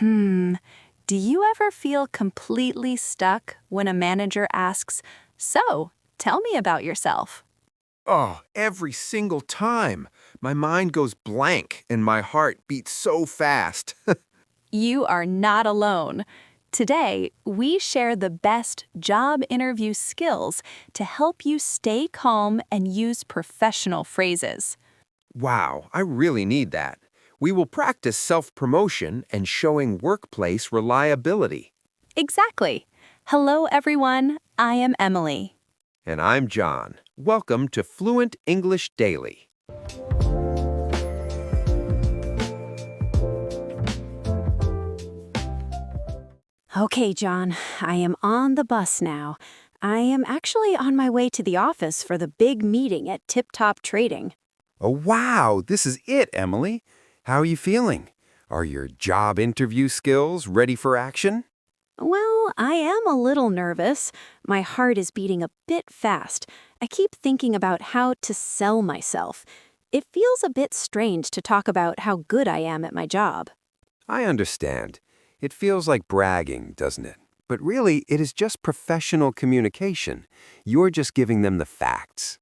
Hmm. Do you ever feel completely stuck when a manager asks, "So, tell me about yourself"? Oh, every single time. My mind goes blank and my heart beats so fast. You are not alone. Today, we share the best job interview skills to help you stay calm and use professional phrases. Wow, I really need that. We will practice self-promotion and showing workplace reliability. Exactly. Hello, everyone. I am Emily. And I'm John. Welcome to Fluent English Daily. Okay, John, I am on the bus now. I am actually on my way to the office for the big meeting at Tip Top Trading. Oh, wow, this is it, Emily. How are you feeling? Are your job interview skills ready for action? Well, I am a little nervous. My heart is beating a bit fast. I keep thinking about how to sell myself. It feels a bit strange to talk about how good I am at my job. I understand. It feels like bragging, doesn't it? But really, it is just professional communication. You're just giving them the facts.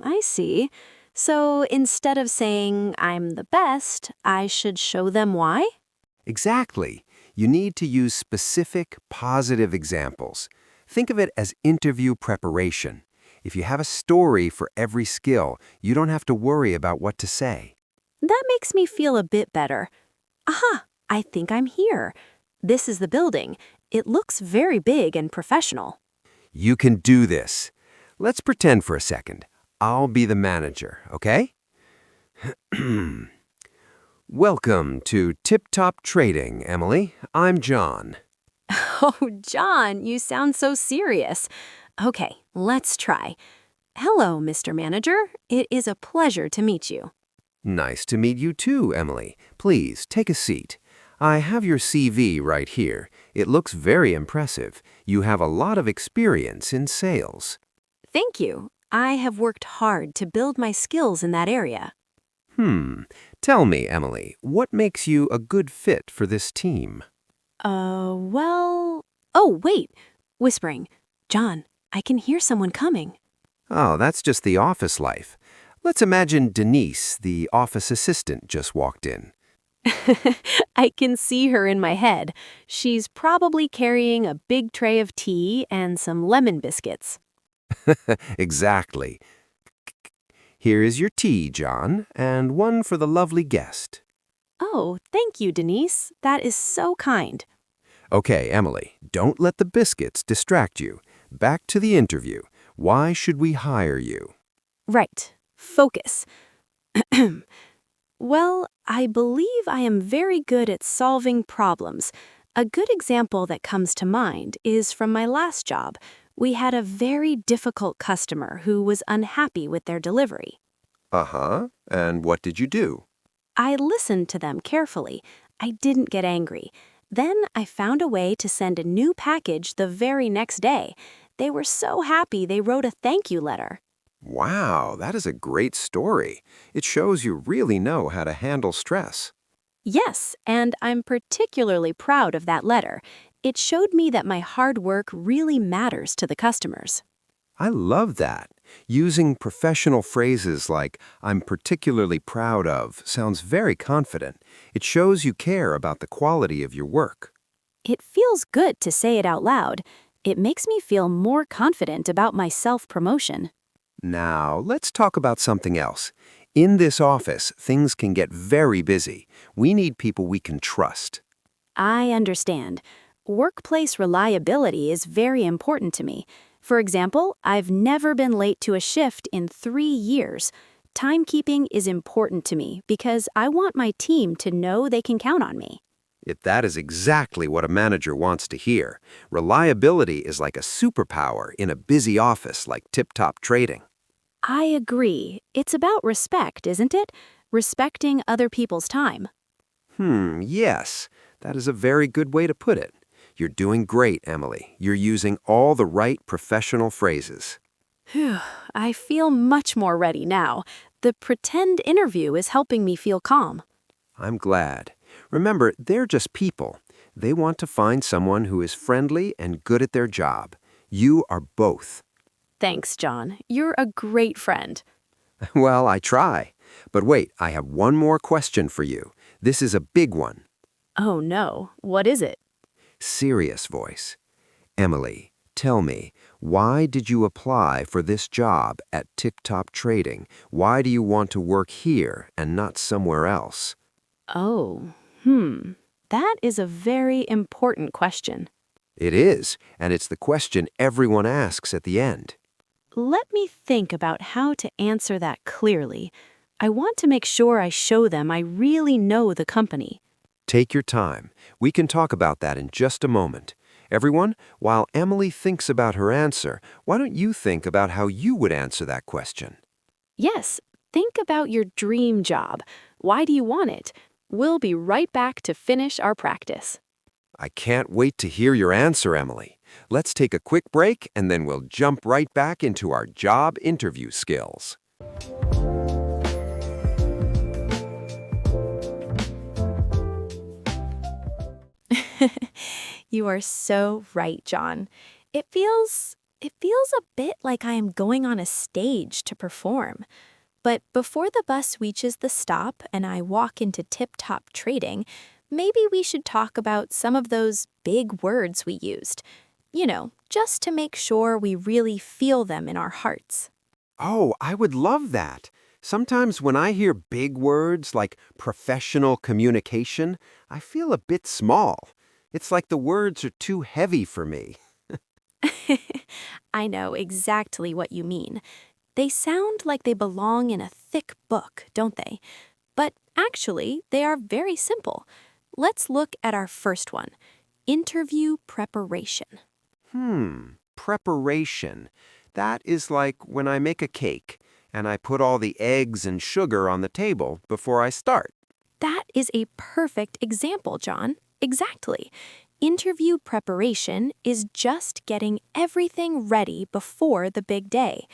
I see. So instead of saying I'm the best, I should show them why? Exactly. You need to use specific, positive examples. Think of it as interview preparation. If you have a story for every skill, you don't have to worry about what to say. That makes me feel a bit better. Aha, I think I'm here. This is the building. It looks very big and professional. You can do this. Let's pretend for a second. I'll be the manager, okay? Welcome to Tip Top Trading, Emily. I'm John. Oh, John, you sound so serious. Okay, let's try. Hello, Mr. Manager. It is a pleasure to meet you. Nice to meet you too, Emily. Please, take a seat. I have your CV right here. It looks very impressive. You have a lot of experience in sales. Thank you. I have worked hard to build my skills in that area. Tell me, Emily, what makes you a good fit for this team? Well... Oh, wait. Whispering. John, I can hear someone coming. Oh, that's just the office life. Let's imagine Denise, the office assistant, just walked in. I can see her in my head. She's probably carrying a big tray of tea and some lemon biscuits. Exactly. Here is your tea, John, and one for the lovely guest. Oh, thank you, Denise. That is so kind. Okay, Emily, don't let the biscuits distract you. Back to the interview. Why should we hire you? Right. Focus. Well, I believe I am very good at solving problems. A good example that comes to mind is from my last job. We had a very difficult customer who was unhappy with their delivery. Uh-huh. And what did you do? I listened to them carefully. I didn't get angry. Then I found a way to send a new package the very next day. They were so happy they wrote a thank you letter. Wow, that is a great story. It shows you really know how to handle stress. Yes, and I'm particularly proud of that letter. It showed me that my hard work really matters to the customers. I love that. Using professional phrases like, I'm particularly proud of, sounds very confident. It shows you care about the quality of your work. It feels good to say it out loud. It makes me feel more confident about my self-promotion. Now, let's talk about something else. In this office, things can get very busy. We need people we can trust. I understand. Workplace reliability is very important to me. For example, I've never been late to a shift in 3 years. Timekeeping is important to me because I want my team to know they can count on me. That is exactly what a manager wants to hear. Reliability is like a superpower in a busy office like Tip Top Trading. I agree. It's about respect, isn't it? Respecting other people's time. Yes. That is a very good way to put it. You're doing great, Emily. You're using all the right professional phrases. Phew, I feel much more ready now. The pretend interview is helping me feel calm. I'm glad. Remember, they're just people. They want to find someone who is friendly and good at their job. You are both. Thanks, John. You're a great friend. Well, I try. But wait, I have one more question for you. This is a big one. Oh no, what is it? Serious voice. Emily, tell me, why did you apply for this job at Tip Top Trading? Why do you want to work here and not somewhere else? Oh, that is a very important question. It is, and it's the question everyone asks at the end. Let me think about how to answer that clearly. I want to make sure I show them I really know the company. Take your time. We can talk about that in just a moment. Everyone, while Emily thinks about her answer, why don't you think about how you would answer that question? Yes, think about your dream job. Why do you want it? We'll be right back to finish our practice. I can't wait to hear your answer, Emily. Let's take a quick break and then we'll jump right back into our job interview skills. You are so right, John. It feels a bit like I am going on a stage to perform. But before the bus reaches the stop and I walk into Tip Top Trading, maybe we should talk about some of those big words we used. Just to make sure we really feel them in our hearts. Oh, I would love that. Sometimes when I hear big words like professional communication, I feel a bit small. It's like the words are too heavy for me. I know exactly what you mean. They sound like they belong in a thick book, don't they? But actually, they are very simple. Let's look at our first one, interview preparation. Preparation. That is like when I make a cake and I put all the eggs and sugar on the table before I start. That is a perfect example, John. Exactly. Interview preparation is just getting everything ready before the big day.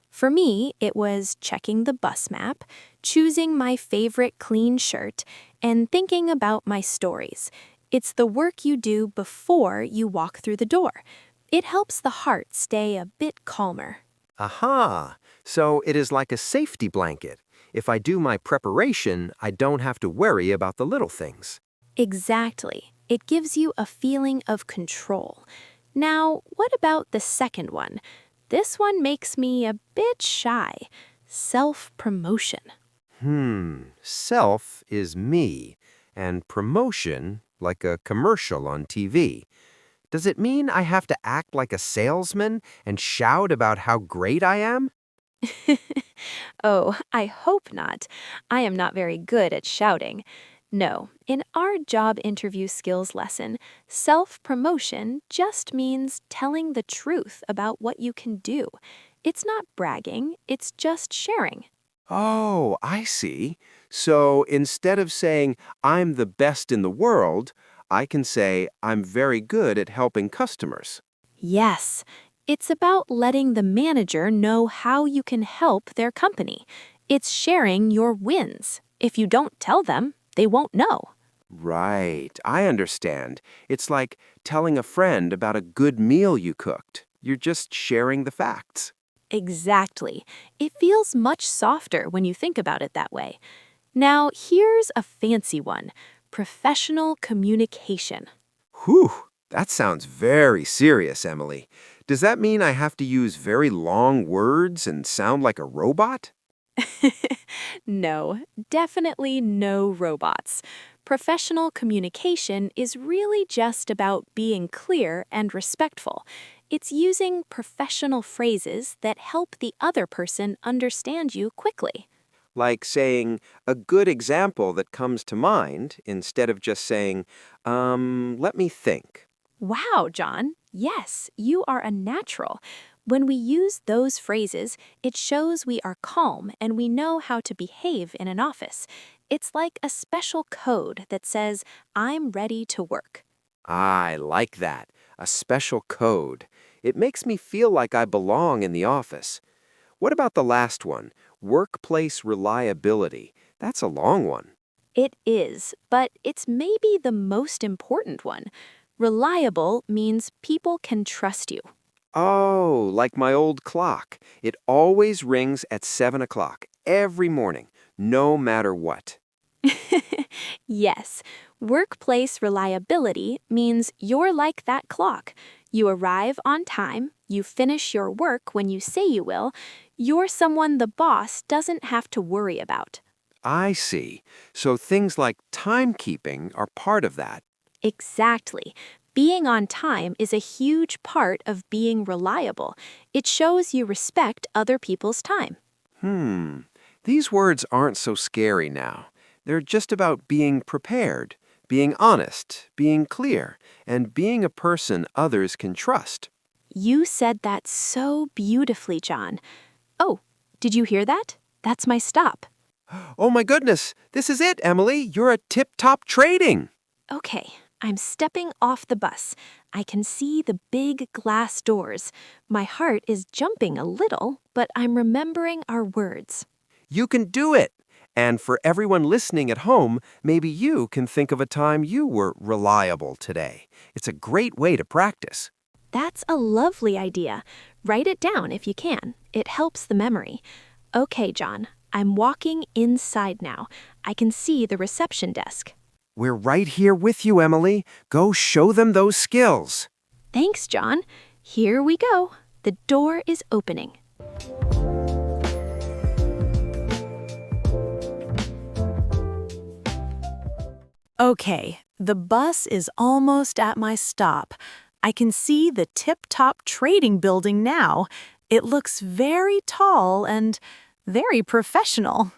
For me, it was checking the bus map, choosing my favorite clean shirt, and thinking about my stories. It's the work you do before you walk through the door. It helps the heart stay a bit calmer. Aha! So it is like a safety blanket. If I do my preparation, I don't have to worry about the little things. Exactly. It gives you a feeling of control. Now, what about the second one? This one makes me a bit shy. Self-promotion. Self is me, and promotion like a commercial on TV. Does it mean I have to act like a salesman and shout about how great I am? Oh, I hope not. I am not very good at shouting. No, in our job interview skills lesson, self-promotion just means telling the truth about what you can do. It's not bragging, it's just sharing. Oh, I see. So instead of saying, I'm the best in the world, I can say, I'm very good at helping customers. Yes, it's about letting the manager know how you can help their company. It's sharing your wins. If you don't tell them, they won't know. Right, I understand. It's like telling a friend about a good meal you cooked. You're just sharing the facts. Exactly. It feels much softer when you think about it that way. Now, here's a fancy one, professional communication. Whew, that sounds very serious, Emily. Does that mean I have to use very long words and sound like a robot? No, definitely no robots. Professional communication is really just about being clear and respectful. It's using professional phrases that help the other person understand you quickly. Like saying a good example that comes to mind instead of just saying, let me think. Wow, John. Yes, you are a natural. When we use those phrases, it shows we are calm and we know how to behave in an office. It's like a special code that says, I'm ready to work. I like that. A special code. It makes me feel like I belong in the office. What about the last one? Workplace reliability. That's a long one. It is, but it's maybe the most important one. Reliable means people can trust you. Oh, like my old clock. It always rings at 7 o'clock every morning, no matter what. Yes, workplace reliability means you're like that clock. You arrive on time, you finish your work when you say you will, you're someone the boss doesn't have to worry about. I see. So things like timekeeping are part of that. Exactly. Being on time is a huge part of being reliable. It shows you respect other people's time. These words aren't so scary now. They're just about being prepared, being honest, being clear, and being a person others can trust. You said that so beautifully, John. Oh, did you hear that? That's my stop. Oh my goodness, this is it, Emily. You're a tip-top trading. Okay, I'm stepping off the bus. I can see the big glass doors. My heart is jumping a little, but I'm remembering our words. You can do it. And for everyone listening at home, maybe you can think of a time you were reliable today. It's a great way to practice. That's a lovely idea. Write it down if you can. It helps the memory. Okay, John, I'm walking inside now. I can see the reception desk. We're right here with you, Emily. Go show them those skills. Thanks, John. Here we go. The door is opening. Okay, the bus is almost at my stop. I can see the tip-top trading building now. It looks very tall and very professional.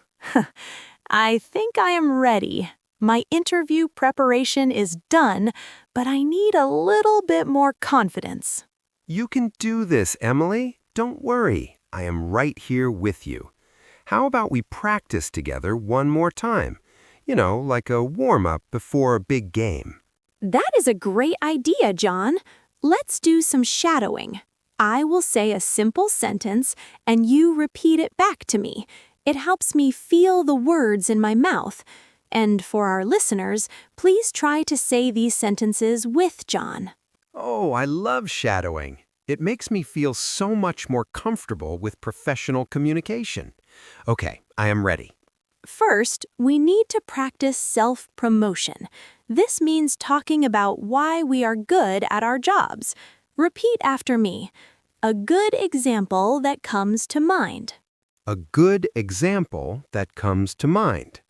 I think I am ready. My interview preparation is done, but I need a little bit more confidence. You can do this, Emily. Don't worry. I am right here with you. How about we practice together one more time? You know, like a warm-up before a big game. That is a great idea, John. Let's do some shadowing. I will say a simple sentence, and you repeat it back to me. It helps me feel the words in my mouth. And for our listeners, please try to say these sentences with John. Oh, I love shadowing. It makes me feel so much more comfortable with professional communication. Okay, I am ready. First, we need to practice self-promotion. This means talking about why we are good at our jobs. Repeat after me. A good example that comes to mind. A good example that comes to mind.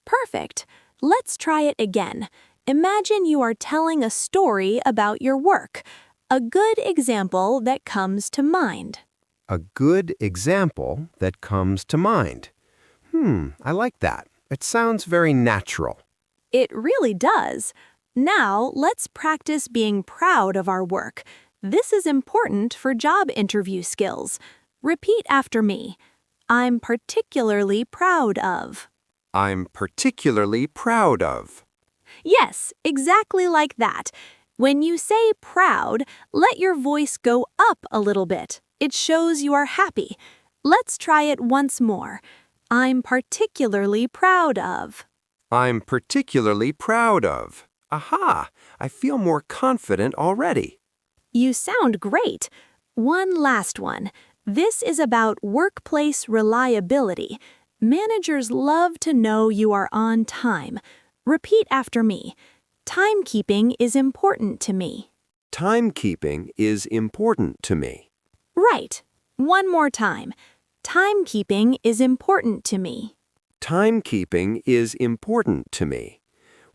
Perfect. Let's try it again. Imagine you are telling a story about your work. A good example that comes to mind. A good example that comes to mind. I like that. It sounds very natural. It really does. Now, let's practice being proud of our work. This is important for job interview skills. Repeat after me. I'm particularly proud of. I'm particularly proud of. Yes, exactly like that. When you say proud, let your voice go up a little bit. It shows you are happy. Let's try it once more. I'm particularly proud of. I'm particularly proud of. Aha! I feel more confident already. You sound great. One last one. This is about workplace reliability. Managers love to know you are on time. Repeat after me. Timekeeping is important to me. Timekeeping is important to me. Right. One more time. Timekeeping is important to me. Timekeeping is important to me.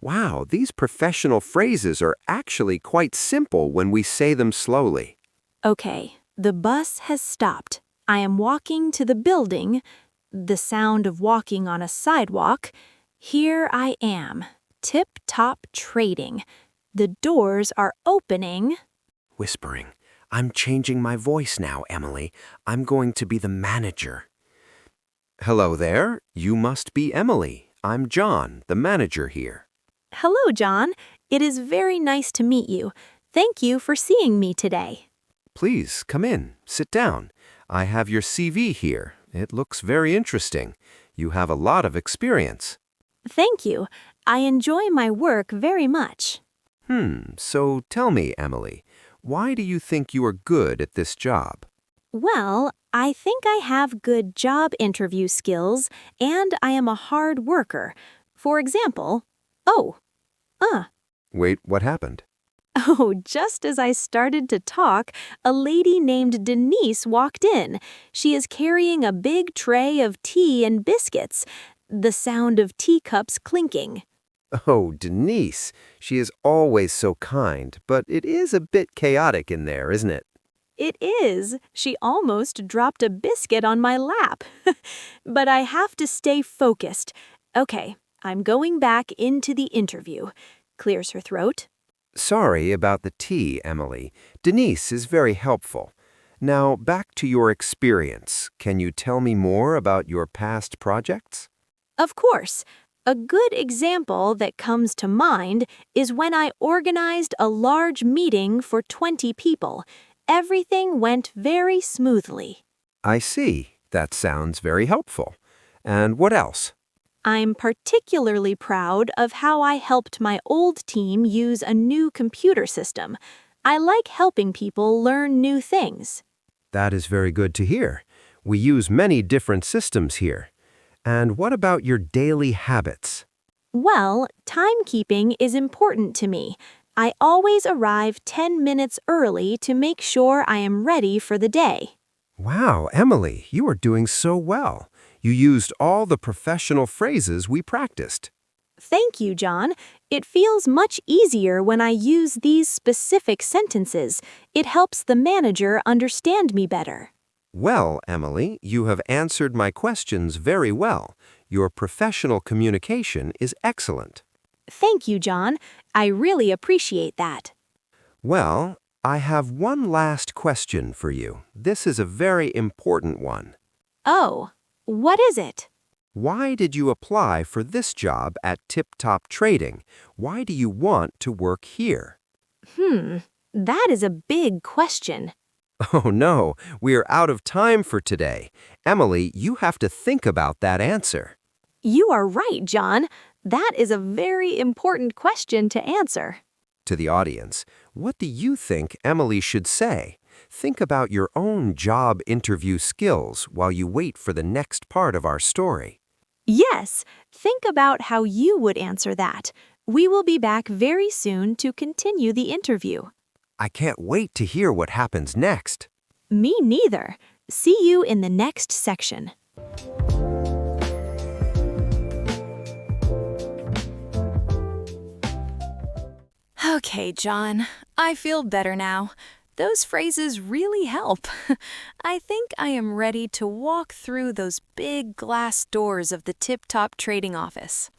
Wow, these professional phrases are actually quite simple when we say them slowly. Okay, the bus has stopped. I am walking to the building. The sound of walking on a sidewalk. Here I am, tip-top trading. The doors are opening. Whispering. I'm changing my voice now, Emily. I'm going to be the manager. Hello there. You must be Emily. I'm John, the manager here. Hello, John. It is very nice to meet you. Thank you for seeing me today. Please, come in. Sit down. I have your CV here. It looks very interesting. You have a lot of experience. Thank you. I enjoy my work very much. So tell me, Emily, why do you think you are good at this job? Well, I think I have good job interview skills and I am a hard worker. For example, oh, uh, Wait, what happened? oh, just as I started to talk, a lady named Denise walked in. She is carrying a big tray of tea and biscuits, the sound of teacups clinking. Oh, Denise. She is always so kind, but it is a bit chaotic in there, isn't it? It is. She almost dropped a biscuit on my lap. But I have to stay focused. Okay, I'm going back into the interview. Clears her throat. Sorry about the tea, Emily. Denise is very helpful. Now, back to your experience. Can you tell me more about your past projects? Of course. A good example that comes to mind is when I organized a large meeting for 20 people. Everything went very smoothly. I see. That sounds very helpful. And what else? I'm particularly proud of how I helped my old team use a new computer system. I like helping people learn new things. That is very good to hear. We use many different systems here. And what about your daily habits? Well, timekeeping is important to me. I always arrive 10 minutes early to make sure I am ready for the day. Wow, Emily, you are doing so well. You used all the professional phrases we practiced. Thank you, John. It feels much easier when I use these specific sentences. It helps the manager understand me better. Well, Emily, you have answered my questions very well. Your professional communication is excellent. Thank you, John. I really appreciate that. Well, I have one last question for you. This is a very important one. Oh, what is it? Why did you apply for this job at Tip Top Trading? Why do you want to work here? That is a big question. Oh no, we are out of time for today. Emily, you have to think about that answer. You are right, John. That is a very important question to answer. To the audience, what do you think Emily should say? Think about your own job interview skills while you wait for the next part of our story. Yes, think about how you would answer that. We will be back very soon to continue the interview. I can't wait to hear what happens next. Me neither. See you in the next section. Okay, John, I feel better now. Those phrases really help. I think I am ready to walk through those big glass doors of the Tip Top Trading office.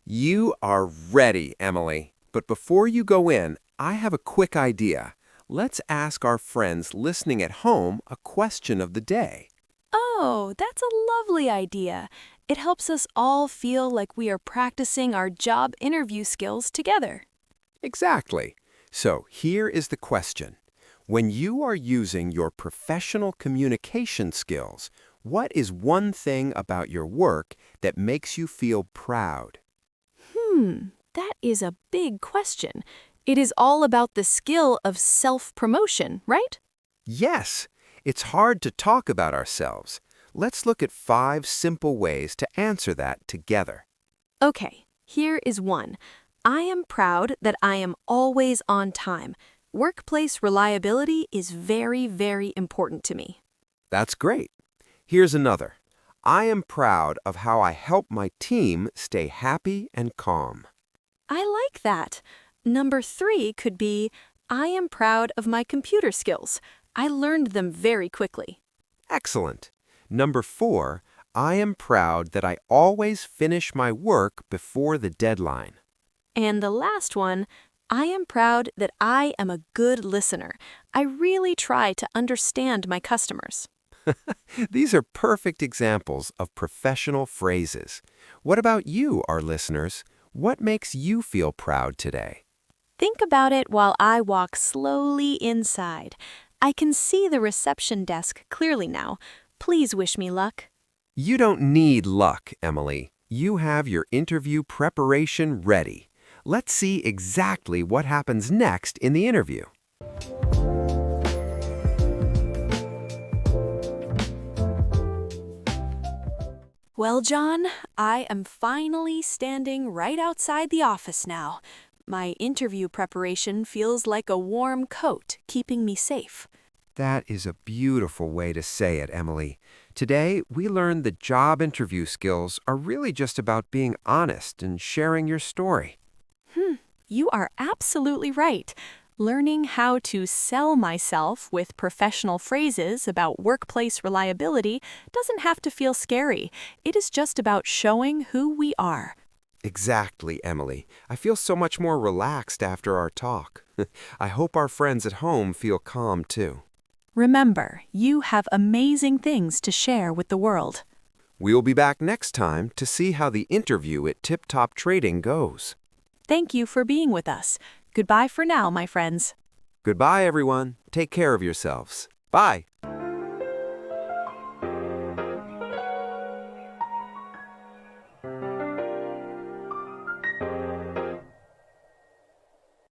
You are ready, Emily. But before you go in, I have a quick idea. Let's ask our friends listening at home a question of the day. Oh, that's a lovely idea. It helps us all feel like we are practicing our job interview skills together. Exactly. So here is the question. When you are using your professional communication skills, what is one thing about your work that makes you feel proud? That is a big question. It is all about the skill of self-promotion, right? Yes, it's hard to talk about ourselves. Let's look at 5 simple ways to answer that together. Okay, here is one. I am proud that I am always on time. Workplace reliability is very, very important to me. That's great. Here's another. I am proud of how I help my team stay happy and calm. I like that. Number 3 could be, I am proud of my computer skills. I learned them very quickly. Excellent. Number 4, I am proud that I always finish my work before the deadline. And the last one, I am proud that I am a good listener. I really try to understand my customers. These are perfect examples of professional phrases. What about you, our listeners? What makes you feel proud today? Think about it while I walk slowly inside. I can see the reception desk clearly now. Please wish me luck. You don't need luck, Emily. You have your interview preparation ready. Let's see exactly what happens next in the interview. Well, John, I am finally standing right outside the office now. My interview preparation feels like a warm coat, keeping me safe. That is a beautiful way to say it, Emily. Today, we learned that job interview skills are really just about being honest and sharing your story. You are absolutely right. Learning how to sell myself with professional phrases about workplace reliability doesn't have to feel scary. It is just about showing who we are. Exactly, Emily. I feel so much more relaxed after our talk. I hope our friends at home feel calm too. Remember, you have amazing things to share with the world. We'll be back next time to see how the interview at Tip Top Trading goes. Thank you for being with us. Goodbye for now, my friends. Goodbye, everyone. Take care of yourselves. Bye.